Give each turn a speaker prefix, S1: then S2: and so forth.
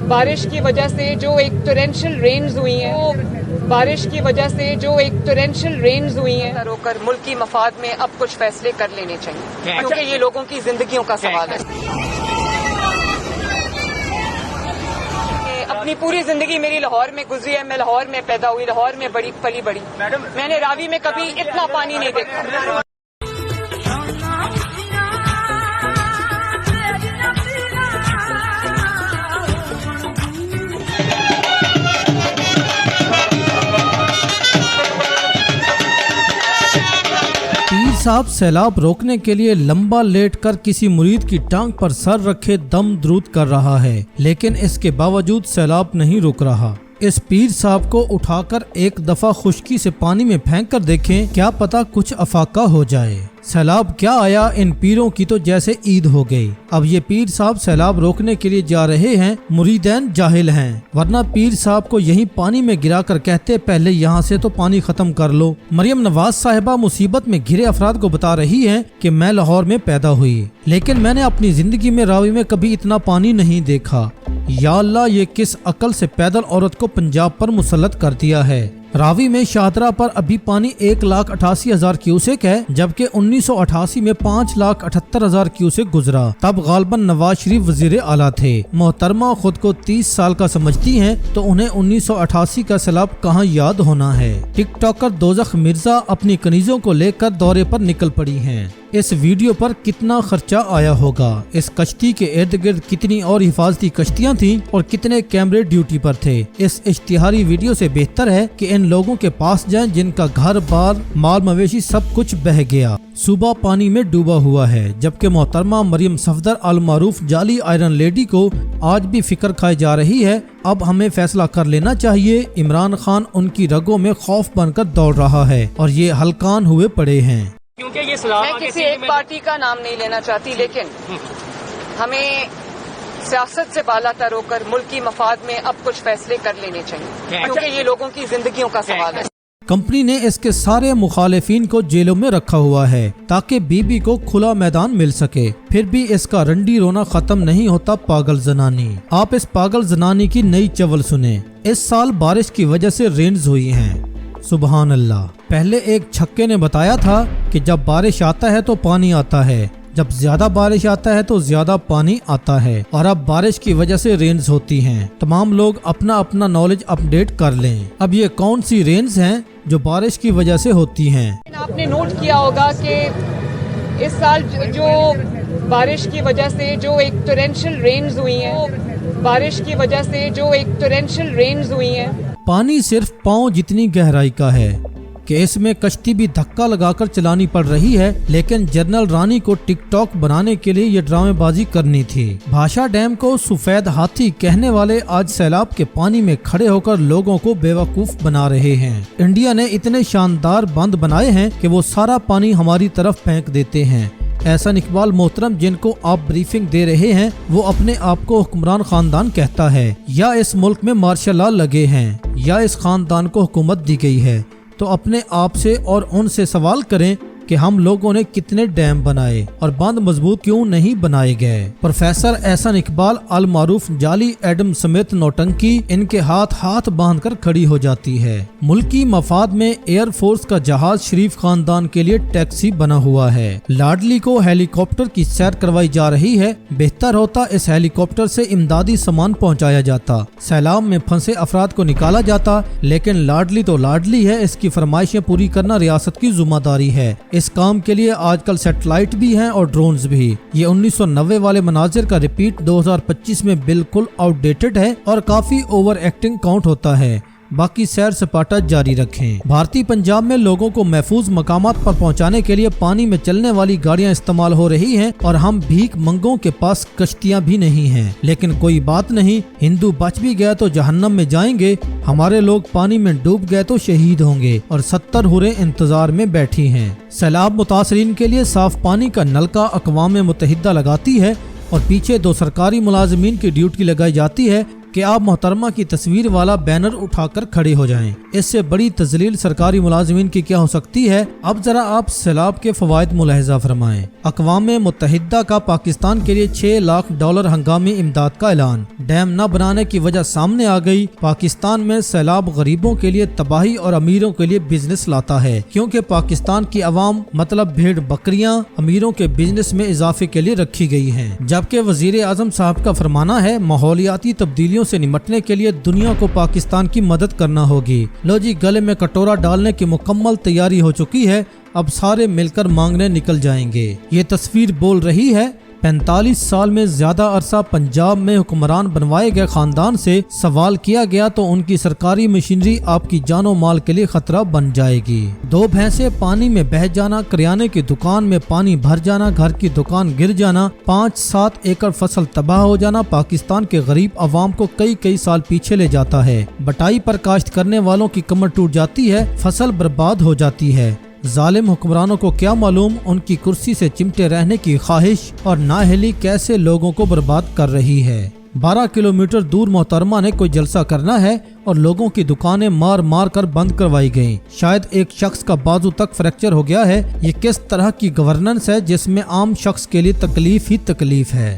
S1: बारिश की वजह से जो एक टोरेंशियल रेन्स हुई हैं, बारिश की वजह से जो एक टोरेंशियल रेन्स हुई हैं, रोकर मुल्क की मफाद में अब कुछ फैसले कर लेने चाहिए, क्योंकि ये लोगों की जिंदगियों का सवाल है। अपनी पूरी जिंदगी मेरी लाहौर में गुजरी है, मैं लाहौर में पैदा हुई, लाहौर में बड़ी पली बड़ी, मैंने रावी में कभी इतना पानी नहीं देखा।
S2: पीर साहब सैलाब रोकने के लिए लंबा लेट कर किसी मुरीद की टांग पर सर रखे दम द्रूद कर रहा है, लेकिन इसके बावजूद सैलाब नहीं रुक रहा। इस पीर साहब को उठाकर एक दफा खुश्की से पानी में फेंक कर देखें, क्या पता कुछ अफाका हो जाए। सैलाब क्या आया, इन पीरों की तो जैसे ईद हो गई। अब ये पीर साहब सैलाब रोकने के लिए जा रहे हैं, मुरीदैन जाहिल हैं, वरना पीर साहब को यहीं पानी में गिराकर कहते पहले यहाँ से तो पानी खत्म कर लो। मरियम नवाज साहिबा मुसीबत में घिरे अफराद को बता रही हैं कि मैं लाहौर में पैदा हुई, लेकिन मैंने अपनी जिंदगी में रावी में कभी इतना पानी नहीं देखा। या अल्लाह, ये किस अकल से पैदल औरत को पंजाब पर मुसल्लत कर दिया है। रावी में शाहदरा पर अभी पानी 1,88,000 क्यूसेक है, जबकि 1988 में 5,78,000 क्यूसेक गुजरा। तब गालबन नवाज शरीफ वजीर आला थे। मोहतरमा खुद को 30 साल का समझती हैं, तो उन्हें 1988 का सैलाब कहाँ याद होना है। टिकटॉकर दोजख मिर्जा अपनी कनीजों को लेकर दौरे पर निकल पड़ी हैं। इस वीडियो पर कितना खर्चा आया होगा, इस कश्ती के इर्द गिर्द कितनी और हिफाजती कश्तियां थीं और कितने कैमरे ड्यूटी पर थे। इस इश्तिहारी वीडियो से बेहतर है कि इन लोगों के पास जाएं जिनका घर बार माल मवेशी सब कुछ बह गया, सूबा पानी में डूबा हुआ है। जबकि मोहतरमा मरियम सफदर अल मारूफ जाली आयरन लेडी को आज भी फिक्र खाई जा रही है। अब हमें फैसला कर लेना चाहिए। इमरान खान उनकी रगों में खौफ बनकर दौड़ रहा है और ये हलकान हुए पड़े हैं।
S1: क्योंकि ये मैं किसी एक पार्टी का नाम नहीं लेना चाहती, लेकिन हमें सियासत से बाला तर होकर मुल्क की मफाद में अब कुछ फैसले कर लेने चाहिए, क्योंकि ये लोगों की जिंदगियों का सवाल है।
S2: कंपनी ने इसके सारे मुखालिफिन को जेलों में रखा हुआ है ताकि बीबी को खुला मैदान मिल सके। फिर भी इसका रंडी रोना खत्म नहीं होता। पागल जनानी। आप इस पागल जनानी की नई चवल सुने। इस साल बारिश की वजह से रेन्स हुई हैं। सुबहान अल्लाह। पहले एक छक्के ने बताया था कि जब बारिश आता है तो पानी आता है, जब ज्यादा बारिश आता है तो ज्यादा पानी आता है, और अब बारिश की वजह से रेन्स होती हैं। तमाम लोग अपना अपना नॉलेज अपडेट कर लें। अब ये कौन सी रेन्स हैं जो बारिश की वजह से होती हैं?
S1: आपने नोट किया होगा कि इस साल जो बारिश की वजह से जो एक टोरेंशियल रेन्स हुई हैं, बारिश की वजह से जो एक टोरेंशियल रेन्स हुई हैं,
S2: पानी सिर्फ पाँव जितनी गहराई का है कि इसमें कश्ती भी धक्का लगाकर चलानी पड़ रही है। लेकिन जनरल रानी को टिकटॉक बनाने के लिए ये ड्रामेबाजी करनी थी। भाषा डैम को सफेद हाथी कहने वाले आज सैलाब के पानी में खड़े होकर लोगों को बेवकूफ बना रहे हैं। इंडिया ने इतने शानदार बांध बनाए हैं कि वो सारा पानी हमारी तरफ फेंक देते हैं। एहसान इकबाल मोहतरम जिनको आप ब्रीफिंग दे रहे हैं, वो अपने आप को हुक्मरान खानदान कहता है। या इस मुल्क में मार्शल लॉ लगे हैं, या इस खानदान को हुकूमत दी गई है। तो अपने आप से और उनसे सवाल करें कि हम लोगों ने कितने डैम बनाए और बांध मजबूत क्यों नहीं बनाए गए। प्रोफेसर एहसान इकबाल अल मारूफ जाली एडम समेत नौटंकी इनके हाथ हाथ बांध कर खड़ी हो जाती है। मुल्की मफाद में एयर फोर्स का जहाज शरीफ खानदान के लिए टैक्सी बना हुआ है। लाडली को हेलीकॉप्टर की सैर करवाई जा रही है। बेहतर होता इस हेलीकॉप्टर से इमदादी सामान पहुँचाया जाता, सैलाब में फंसे अफराद को निकाला जाता। लेकिन लाडली तो लाडली है, इसकी फरमाइशें पूरी करना रियासत की जिम्मेदारी है। इस काम के लिए आजकल सैटेलाइट भी हैं और ड्रोन्स भी। ये 1990 वाले मनाजिर का रिपीट 2025 में बिल्कुल आउटडेटेड है और काफी ओवर एक्टिंग काउंट होता है। बाकी सैर सपाटा जारी रखें। भारतीय पंजाब में लोगों को महफूज मकामात पर पहुंचाने के लिए पानी में चलने वाली गाड़ियां इस्तेमाल हो रही हैं और हम भीख मंगों के पास कश्तियां भी नहीं हैं। लेकिन कोई बात नहीं, हिंदू बच भी गया तो जहन्नम में जाएंगे, हमारे लोग पानी में डूब गए तो शहीद होंगे और 70 हुरें इंतजार में बैठी हैं। सैलाब मुतासरीन के लिए साफ पानी का नलका अक़वाम मुत्तहिदा लगाती है और पीछे 2 सरकारी मुलाजिमीन की ड्यूटी लगाई जाती है कि आप मोहतरमा की तस्वीर वाला बैनर उठाकर खड़े हो जाएं। इससे बड़ी तजलील सरकारी मुलाजिमीन की क्या हो सकती है। अब जरा आप सैलाब के फवायद मुलाहिजा फरमाएं। अक़वाम मुत्तहिदा का पाकिस्तान के लिए $6 लाख हंगामी इमदाद का ऐलान। डैम न बनाने की वजह सामने आ गई। पाकिस्तान में सैलाब गरीबों के लिए तबाही और अमीरों के लिए बिजनेस लाता है, क्योंकि पाकिस्तान की अवाम मतलब भेड़ बकरियां अमीरों के बिजनेस में इजाफे के लिए रखी गई हैं। जबकि वजीर आजम साहब का फरमाना है माहौलियाती तब्दीलियों से निमटने के लिए दुनिया को पाकिस्तान की मदद करना होगी। लो जी, गले में कटोरा डालने की मुकम्मल तैयारी हो चुकी है। अब सारे मिलकर मांगने निकल जाएंगे। ये तस्वीर बोल रही है। 45 साल में ज्यादा अरसा पंजाब में हुक्मरान बनवाए गए खानदान से सवाल किया गया तो उनकी सरकारी मशीनरी आपकी जानो माल के लिए खतरा बन जाएगी। 2 भैंसे पानी में बह जाना, करियाने की दुकान में पानी भर जाना, घर की दुकान गिर जाना, 5-7 एकड़ फसल तबाह हो जाना पाकिस्तान के गरीब अवाम को कई साल पीछे ले जाता है। बटाई पर काश्त करने वालों की कमर टूट जाती है, फसल बर्बाद हो जाती है। जालिम हुक्मरानों को क्या मालूम उनकी कुर्सी से चिमटे रहने की ख्वाहिश और नाअहली कैसे लोगों को बर्बाद कर रही है। 12 किलोमीटर दूर मोहतरमा ने कोई जलसा करना है और लोगों की दुकानें मार मार कर बंद करवाई गईं। शायद एक शख्स का बाजू तक फ्रैक्चर हो गया है। ये किस तरह की गवर्नेंस है जिसमें आम शख्स के लिए तकलीफ ही तकलीफ है।